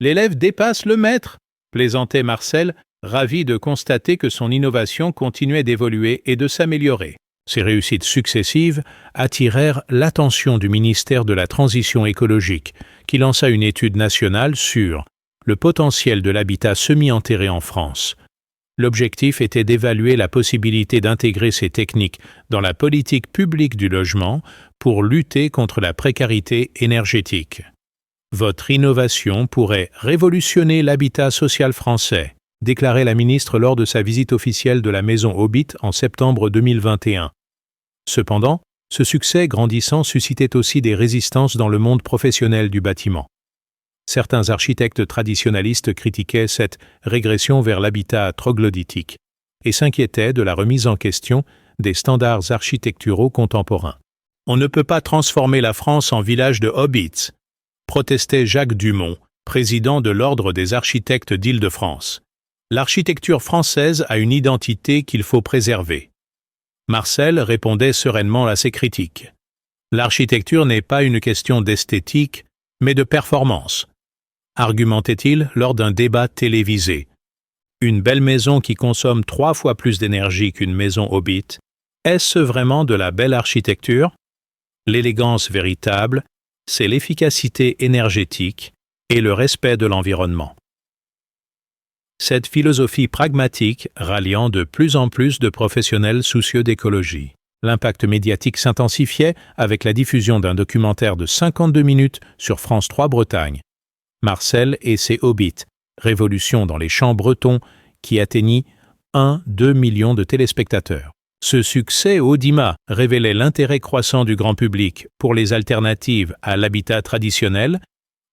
L'élève dépasse le maître, plaisantait Marcel, ravi de constater que son innovation continuait d'évoluer et de s'améliorer. Ces réussites successives attirèrent l'attention du ministère de la Transition écologique, qui lança une étude nationale sur le potentiel de l'habitat semi-enterré en France. L'objectif était d'évaluer la possibilité d'intégrer ces techniques dans la politique publique du logement pour lutter contre la précarité énergétique. Votre innovation pourrait révolutionner l'habitat social français, déclarait la ministre lors de sa visite officielle de la maison Hobbit en septembre 2021. Cependant, ce succès grandissant suscitait aussi des résistances dans le monde professionnel du bâtiment. Certains architectes traditionalistes critiquaient cette régression vers l'habitat troglodytique et s'inquiétaient de la remise en question des standards architecturaux contemporains. On ne peut pas transformer la France en village de hobbits, protestait Jacques Dumont, président de l'Ordre des architectes d'Île-de-France. L'architecture française a une identité qu'il faut préserver. Marcel répondait sereinement à ces critiques. L'architecture n'est pas une question d'esthétique, mais de performance, argumentait-il lors d'un débat télévisé. Une belle maison qui consomme 3 fois plus d'énergie qu'une maison Hobbit, est-ce vraiment de la belle architecture? L'élégance véritable, c'est l'efficacité énergétique et le respect de l'environnement. Cette philosophie pragmatique ralliant de plus en plus de professionnels soucieux d'écologie. L'impact médiatique s'intensifiait avec la diffusion d'un documentaire de 52 minutes sur France 3 Bretagne. Marcel et ses Hobbits, révolution dans les champs bretons, qui atteignit 1-2 millions de téléspectateurs. Ce succès audimat révélait l'intérêt croissant du grand public pour les alternatives à l'habitat traditionnel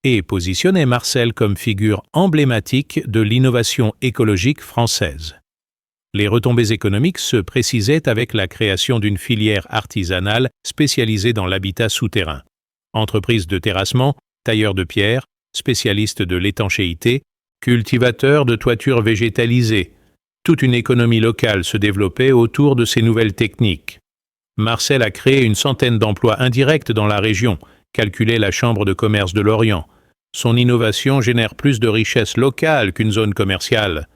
et positionnait Marcel comme figure emblématique de l'innovation écologique française. Les retombées économiques se précisaient avec la création d'une filière artisanale spécialisée dans l'habitat souterrain. Entreprises de terrassement, tailleurs de pierre, spécialistes de l'étanchéité, cultivateurs de toitures végétalisées. Toute une économie locale se développait autour de ces nouvelles techniques. Marcel a créé une centaine d'emplois indirects dans la région, calculait la Chambre de commerce de Lorient. Son innovation génère plus de richesses locales qu'une zone commerciale.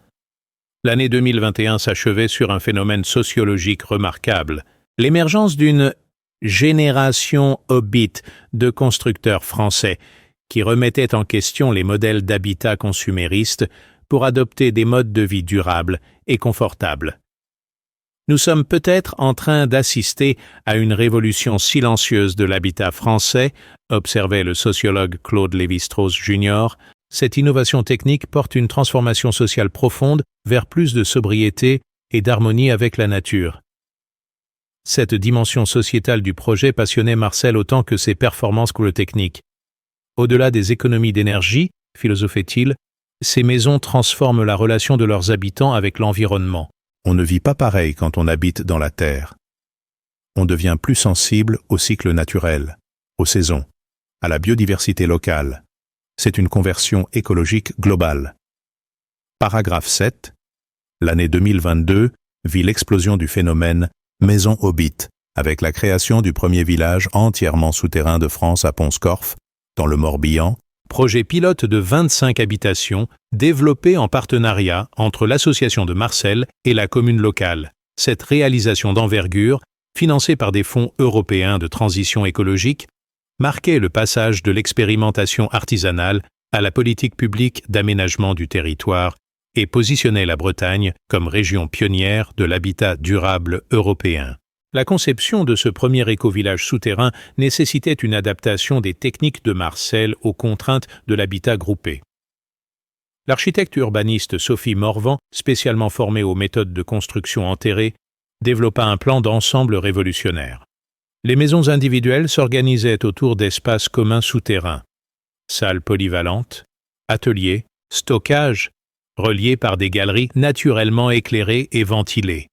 L'année 2021 s'achevait sur un phénomène sociologique remarquable, l'émergence d'une génération Hobbit de constructeurs français qui remettaient en question les modèles d'habitat consuméristes pour adopter des modes de vie durables et confortables. Nous sommes peut-être en train d'assister à une révolution silencieuse de l'habitat français, observait le sociologue Claude Lévi-Strauss Jr. Cette innovation technique porte une transformation sociale profonde vers plus de sobriété et d'harmonie avec la nature. Cette dimension sociétale du projet passionnait Marcel autant que ses performances techniques. Au-delà des économies d'énergie, philosophait-il, ces maisons transforment la relation de leurs habitants avec l'environnement. On ne vit pas pareil quand on habite dans la terre. On devient plus sensible au cycle naturel, aux saisons, à la biodiversité locale. C'est une conversion écologique globale. Paragraphe 7. L'année 2022 vit l'explosion du phénomène Maison Hobbit, avec la création du premier village entièrement souterrain de France à Pont-Scorff, dans le Morbihan, projet pilote de 25 habitations développé en partenariat entre l'association de Marcel et la commune locale. Cette réalisation d'envergure, financée par des fonds européens de transition écologique, marquait le passage de l'expérimentation artisanale à la politique publique d'aménagement du territoire et positionnait la Bretagne comme région pionnière de l'habitat durable européen. La conception de ce premier éco-village souterrain nécessitait une adaptation des techniques de Marcel aux contraintes de l'habitat groupé. L'architecte urbaniste Sophie Morvan, spécialement formée aux méthodes de construction enterrée, développa un plan d'ensemble révolutionnaire. Les maisons individuelles s'organisaient autour d'espaces communs souterrains. Salles polyvalentes, ateliers, stockage, reliés par des galeries naturellement éclairées et ventilées.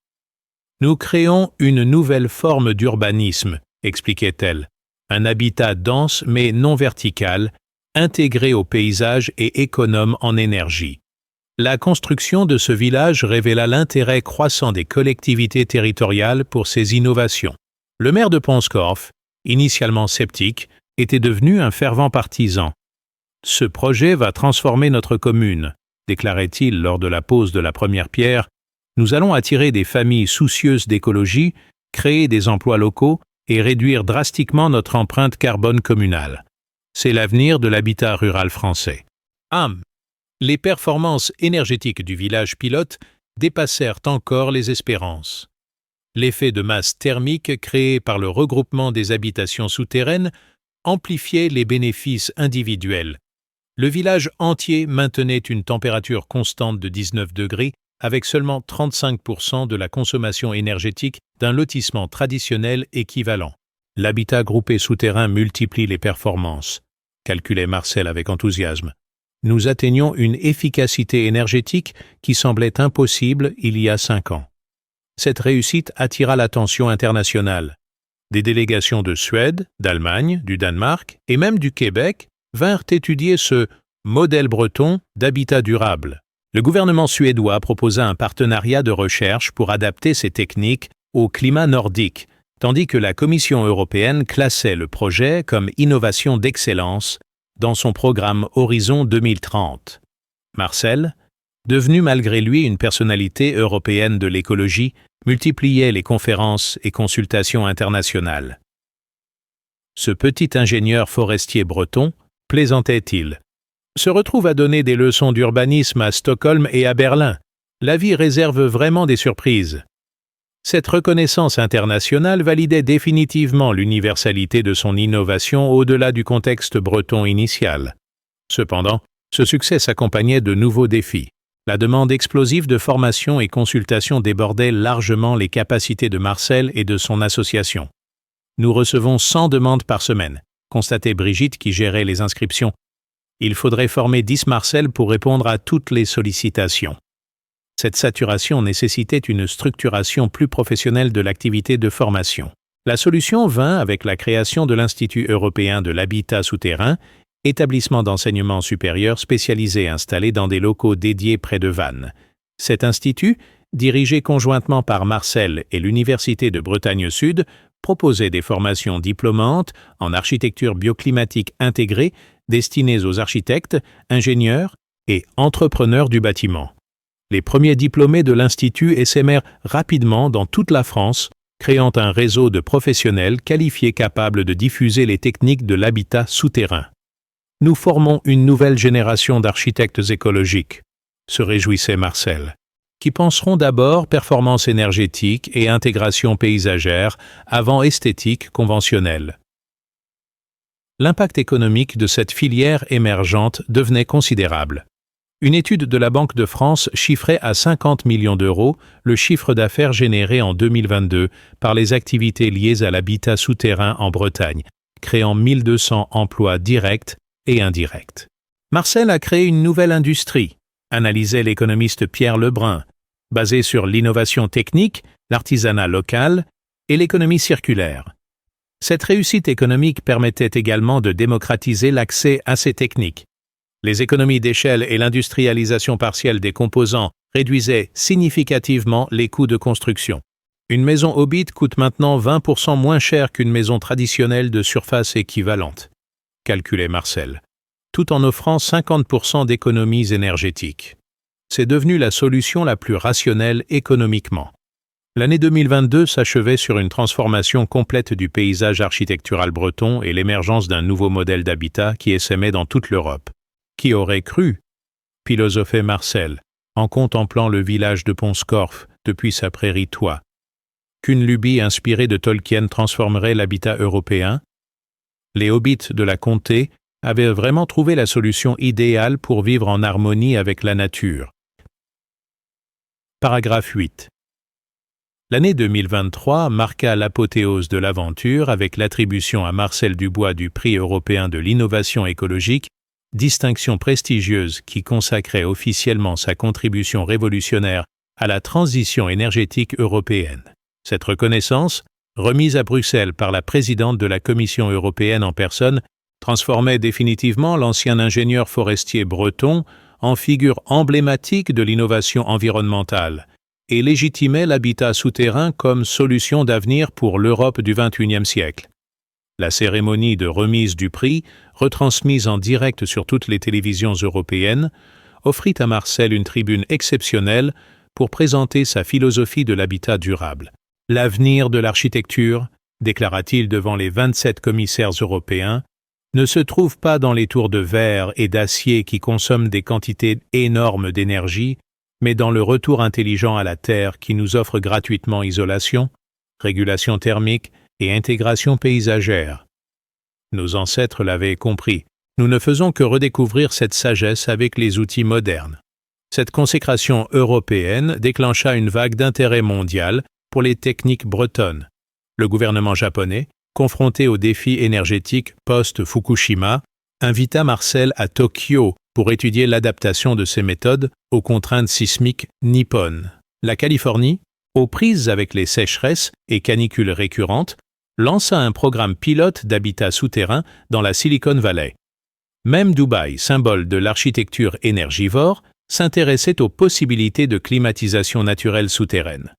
Nous créons une nouvelle forme d'urbanisme, expliquait-elle, un habitat dense mais non vertical, intégré au paysage et économe en énergie. La construction de ce village révéla l'intérêt croissant des collectivités territoriales pour ces innovations. Le maire de Pont-Scorff, initialement sceptique, était devenu un fervent partisan. « Ce projet va transformer notre commune », déclarait-il lors de la pose de la première pierre. Nous allons attirer des familles soucieuses d'écologie, créer des emplois locaux et réduire drastiquement notre empreinte carbone communale. C'est l'avenir de l'habitat rural français. Les performances énergétiques du village pilote dépassèrent encore les espérances. L'effet de masse thermique créé par le regroupement des habitations souterraines amplifiait les bénéfices individuels. Le village entier maintenait une température constante de 19 degrés avec seulement 35% de la consommation énergétique d'un lotissement traditionnel équivalent. L'habitat groupé souterrain multiplie les performances, calculait Marcel avec enthousiasme. Nous atteignons une efficacité énergétique qui semblait impossible il y a 5 ans. Cette réussite attira l'attention internationale. Des délégations de Suède, d'Allemagne, du Danemark et même du Québec vinrent étudier ce modèle breton d'habitat durable. Le gouvernement suédois proposa un partenariat de recherche pour adapter ces techniques au climat nordique, tandis que la Commission européenne classait le projet comme innovation d'excellence dans son programme Horizon 2030. Marcel, devenu malgré lui une personnalité européenne de l'écologie, multipliait les conférences et consultations internationales. Ce petit ingénieur forestier breton, plaisantait-il, se retrouve à donner des leçons d'urbanisme à Stockholm et à Berlin. La vie réserve vraiment des surprises. Cette reconnaissance internationale validait définitivement l'universalité de son innovation au-delà du contexte breton initial. Cependant, ce succès s'accompagnait de nouveaux défis. La demande explosive de formation et consultation débordait largement les capacités de Marcel et de son association. « Nous recevons 100 demandes par semaine », constatait Brigitte qui gérait les inscriptions. Il faudrait former 10 Marcel pour répondre à toutes les sollicitations. Cette saturation nécessitait une structuration plus professionnelle de l'activité de formation. La solution vint avec la création de l'Institut européen de l'habitat souterrain, établissement d'enseignement supérieur spécialisé installé dans des locaux dédiés près de Vannes. Cet institut, dirigé conjointement par Marcel et l'Université de Bretagne Sud, proposait des formations diplômantes en architecture bioclimatique intégrée destinées aux architectes, ingénieurs et entrepreneurs du bâtiment. Les premiers diplômés de l'Institut essaimèrent rapidement dans toute la France, créant un réseau de professionnels qualifiés capables de diffuser les techniques de l'habitat souterrain. Nous formons une nouvelle génération d'architectes écologiques, se réjouissait Marcel, qui penseront d'abord performance énergétique et intégration paysagère avant esthétique conventionnelle. L'impact économique de cette filière émergente devenait considérable. Une étude de la Banque de France chiffrait à 50 millions d'euros le chiffre d'affaires généré en 2022 par les activités liées à l'habitat souterrain en Bretagne, créant 1200 emplois directs et indirects. Marcel a créé une nouvelle industrie, analysait l'économiste Pierre Lebrun, basée sur l'innovation technique, l'artisanat local et l'économie circulaire. Cette réussite économique permettait également de démocratiser l'accès à ces techniques. Les économies d'échelle et l'industrialisation partielle des composants réduisaient significativement les coûts de construction. Une maison Hobbit coûte maintenant 20% moins cher qu'une maison traditionnelle de surface équivalente, calculait Marcel, tout en offrant 50% d'économies énergétiques. C'est devenu la solution la plus rationnelle économiquement. L'année 2022 s'achevait sur une transformation complète du paysage architectural breton et l'émergence d'un nouveau modèle d'habitat qui essaimait dans toute l'Europe. Qui aurait cru, philosophait Marcel, en contemplant le village de Pont-Scorff depuis sa prairie toit, qu'une lubie inspirée de Tolkien transformerait l'habitat européen? Les hobbits de la comté avaient vraiment trouvé la solution idéale pour vivre en harmonie avec la nature. Paragraphe 8. L'année 2023 marqua l'apothéose de l'aventure avec l'attribution à Marcel Dubois du Prix européen de l'innovation écologique, distinction prestigieuse qui consacrait officiellement sa contribution révolutionnaire à la transition énergétique européenne. Cette reconnaissance, remise à Bruxelles par la présidente de la Commission européenne en personne, transformait définitivement l'ancien ingénieur forestier breton en figure emblématique de l'innovation environnementale et légitimait l'habitat souterrain comme solution d'avenir pour l'Europe du XXIe siècle. La cérémonie de remise du prix, retransmise en direct sur toutes les télévisions européennes, offrit à Marcel une tribune exceptionnelle pour présenter sa philosophie de l'habitat durable. L'avenir de l'architecture, déclara-t-il devant les 27 commissaires européens, ne se trouve pas dans les tours de verre et d'acier qui consomment des quantités énormes d'énergie, mais dans le retour intelligent à la Terre qui nous offre gratuitement isolation, régulation thermique et intégration paysagère. Nos ancêtres l'avaient compris. Nous ne faisons que redécouvrir cette sagesse avec les outils modernes. Cette consécration européenne déclencha une vague d'intérêt mondial pour les techniques bretonnes. Le gouvernement japonais, confronté aux défis énergétiques post-Fukushima, invita Marcel à Tokyo pour étudier l'adaptation de ces méthodes aux contraintes sismiques nippones. La Californie, aux prises avec les sécheresses et canicules récurrentes, lança un programme pilote d'habitat souterrain dans la Silicon Valley. Même Dubaï, symbole de l'architecture énergivore, s'intéressait aux possibilités de climatisation naturelle souterraine.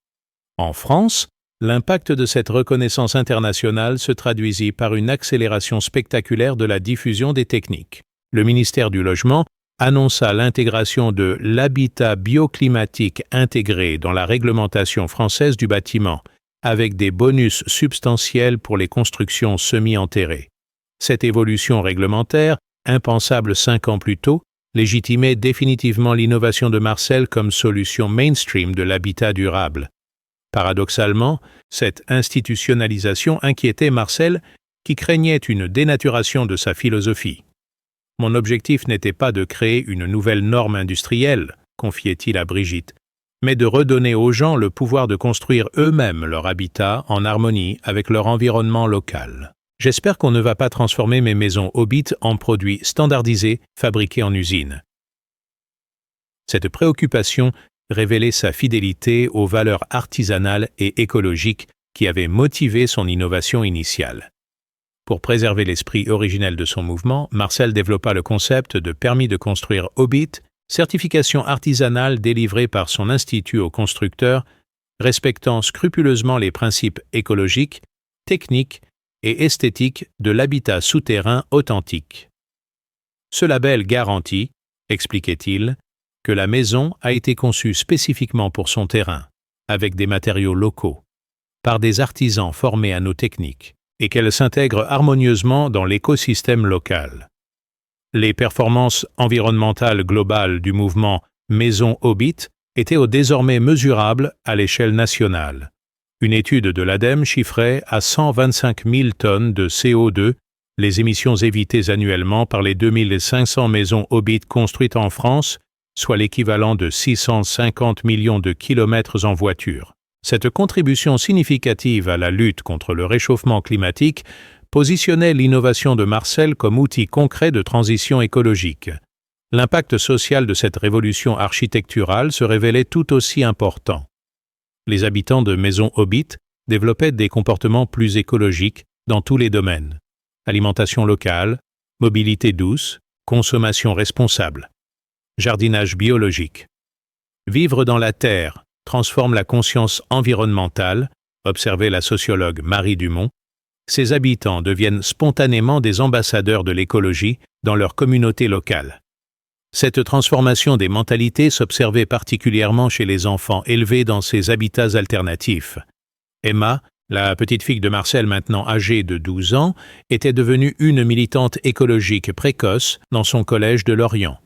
En France, l'impact de cette reconnaissance internationale se traduisit par une accélération spectaculaire de la diffusion des techniques. Le ministère du Logement annonça l'intégration de l'habitat bioclimatique intégré dans la réglementation française du bâtiment, avec des bonus substantiels pour les constructions semi-enterrées. Cette évolution réglementaire, impensable 5 ans plus tôt, légitimait définitivement l'innovation de Marcel comme solution mainstream de l'habitat durable. Paradoxalement, cette institutionnalisation inquiétait Marcel, qui craignait une dénaturation de sa philosophie. « Mon objectif n'était pas de créer une nouvelle norme industrielle », confiait-il à Brigitte, mais de redonner aux gens le pouvoir de construire eux-mêmes leur habitat en harmonie avec leur environnement local. J'espère qu'on ne va pas transformer mes maisons Hobbit en produits standardisés fabriqués en usine. Cette préoccupation révélait sa fidélité aux valeurs artisanales et écologiques qui avaient motivé son innovation initiale. Pour préserver l'esprit originel de son mouvement, Marcel développa le concept de permis de construire Hobbit, certification artisanale délivrée par son institut aux constructeurs, respectant scrupuleusement les principes écologiques, techniques et esthétiques de l'habitat souterrain authentique. Ce label garantit, expliquait-il, que la maison a été conçue spécifiquement pour son terrain, avec des matériaux locaux, par des artisans formés à nos techniques, et qu'elle s'intègre harmonieusement dans l'écosystème local. Les performances environnementales globales du mouvement Maison Hobbit étaient désormais mesurables à l'échelle nationale. Une étude de l'ADEME chiffrait à 125 000 tonnes de CO2 les émissions évitées annuellement par les 2500 maisons Hobbit construites en France, soit l'équivalent de 650 millions de kilomètres en voiture. Cette contribution significative à la lutte contre le réchauffement climatique positionnait l'innovation de Marcel comme outil concret de transition écologique. L'impact social de cette révolution architecturale se révélait tout aussi important. Les habitants de Maison Hobbit développaient des comportements plus écologiques dans tous les domaines. Alimentation locale, mobilité douce, consommation responsable, jardinage biologique. Vivre dans la terre transforme la conscience environnementale, observait la sociologue Marie Dumont. Ces habitants deviennent spontanément des ambassadeurs de l'écologie dans leur communauté locale. Cette transformation des mentalités s'observait particulièrement chez les enfants élevés dans ces habitats alternatifs. Emma, la petite fille de Marcel maintenant âgée de 12 ans, était devenue une militante écologique précoce dans son collège de Lorient.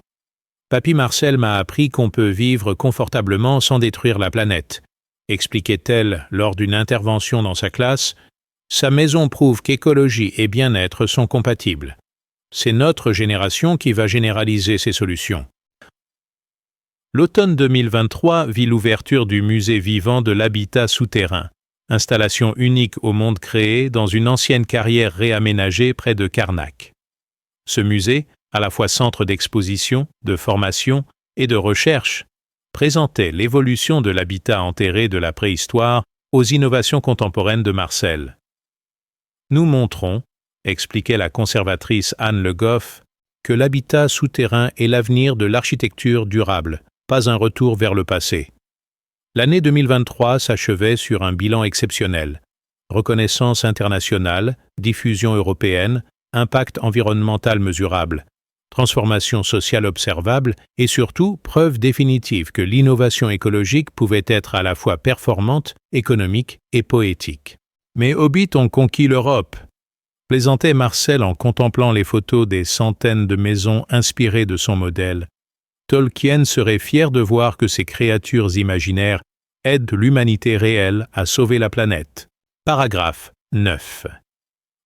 « Papy Marcel m'a appris qu'on peut vivre confortablement sans détruire la planète », expliquait-elle lors d'une intervention dans sa classe. « Sa maison prouve qu'écologie et bien-être sont compatibles. C'est notre génération qui va généraliser ces solutions. » L'automne 2023 vit l'ouverture du musée vivant de l'habitat souterrain, installation unique au monde créée dans une ancienne carrière réaménagée près de Carnac. Ce musée, à la fois centre d'exposition, de formation et de recherche, présentait l'évolution de l'habitat enterré de la préhistoire aux innovations contemporaines de Marcel. Nous montrons, expliquait la conservatrice Anne Le Goff, que l'habitat souterrain est l'avenir de l'architecture durable, pas un retour vers le passé. L'année 2023 s'achevait sur un bilan exceptionnel. Reconnaissance internationale, diffusion européenne, impact environnemental mesurable, transformation sociale observable et surtout preuve définitive que l'innovation écologique pouvait être à la fois performante, économique et poétique. Mais Hobbit ont conquis l'Europe, plaisantait Marcel en contemplant les photos des centaines de maisons inspirées de son modèle. Tolkien serait fier de voir que ces créatures imaginaires aident l'humanité réelle à sauver la planète. Paragraphe 9.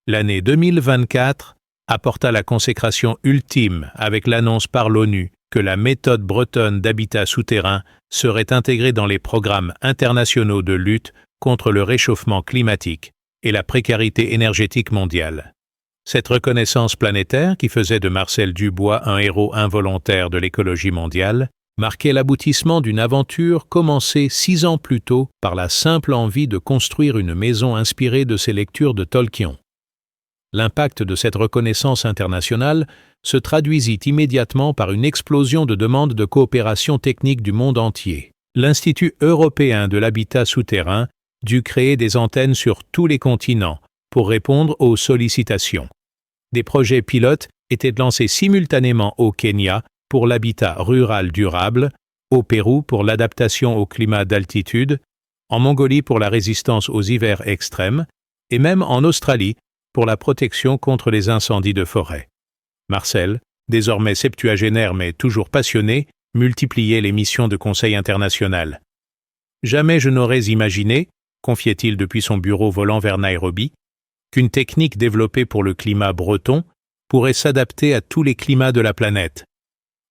L'année 2024 apporta la consécration ultime avec l'annonce par l'ONU que la méthode bretonne d'habitat souterrain serait intégrée dans les programmes internationaux de lutte contre le réchauffement climatique et la précarité énergétique mondiale. Cette reconnaissance planétaire, qui faisait de Marcel Dubois un héros involontaire de l'écologie mondiale, marquait l'aboutissement d'une aventure commencée 6 ans plus tôt par la simple envie de construire une maison inspirée de ses lectures de Tolkien. L'impact de cette reconnaissance internationale se traduisit immédiatement par une explosion de demandes de coopération technique du monde entier. L'Institut européen de l'habitat souterrain dut créer des antennes sur tous les continents pour répondre aux sollicitations. Des projets pilotes étaient lancés simultanément au Kenya pour l'habitat rural durable, au Pérou pour l'adaptation au climat d'altitude, en Mongolie pour la résistance aux hivers extrêmes, et même en Australie pour la protection contre les incendies de forêt. Marcel, désormais septuagénaire mais toujours passionné, multipliait les missions de conseil international. « Jamais je n'aurais imaginé, confiait-il depuis son bureau volant vers Nairobi, qu'une technique développée pour le climat breton pourrait s'adapter à tous les climats de la planète.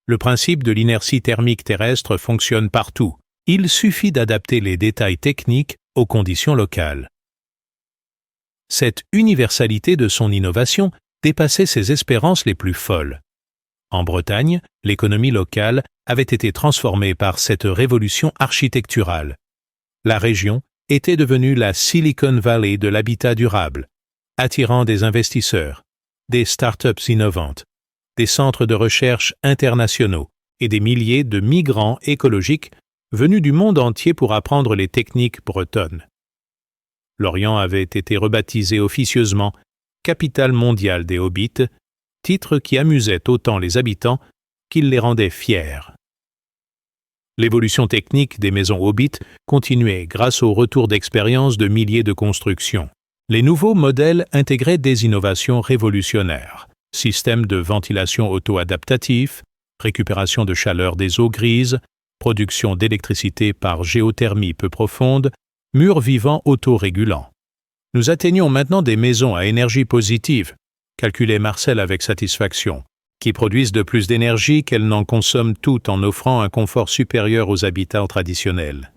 Le principe de l'inertie thermique terrestre fonctionne partout. Il suffit d'adapter les détails techniques aux conditions locales. » Cette universalité de son innovation dépassait ses espérances les plus folles. En Bretagne, l'économie locale avait été transformée par cette révolution architecturale. La région était devenue la Silicon Valley de l'habitat durable, attirant des investisseurs, des start-up innovantes, des centres de recherche internationaux et des milliers de migrants écologiques venus du monde entier pour apprendre les techniques bretonnes. Lorient avait été rebaptisé officieusement « Capitale mondiale des Hobbits », titre qui amusait autant les habitants qu'il les rendait fiers. L'évolution technique des maisons Hobbit continuait grâce au retour d'expérience de milliers de constructions. Les nouveaux modèles intégraient des innovations révolutionnaires, systèmes de ventilation auto-adaptatif, récupération de chaleur des eaux grises, production d'électricité par géothermie peu profonde, murs vivants autorégulants. Nous atteignons maintenant des maisons à énergie positive, calculait Marcel avec satisfaction, qui produisent de plus d'énergie qu'elles n'en consomment toutes en offrant un confort supérieur aux habitats traditionnels.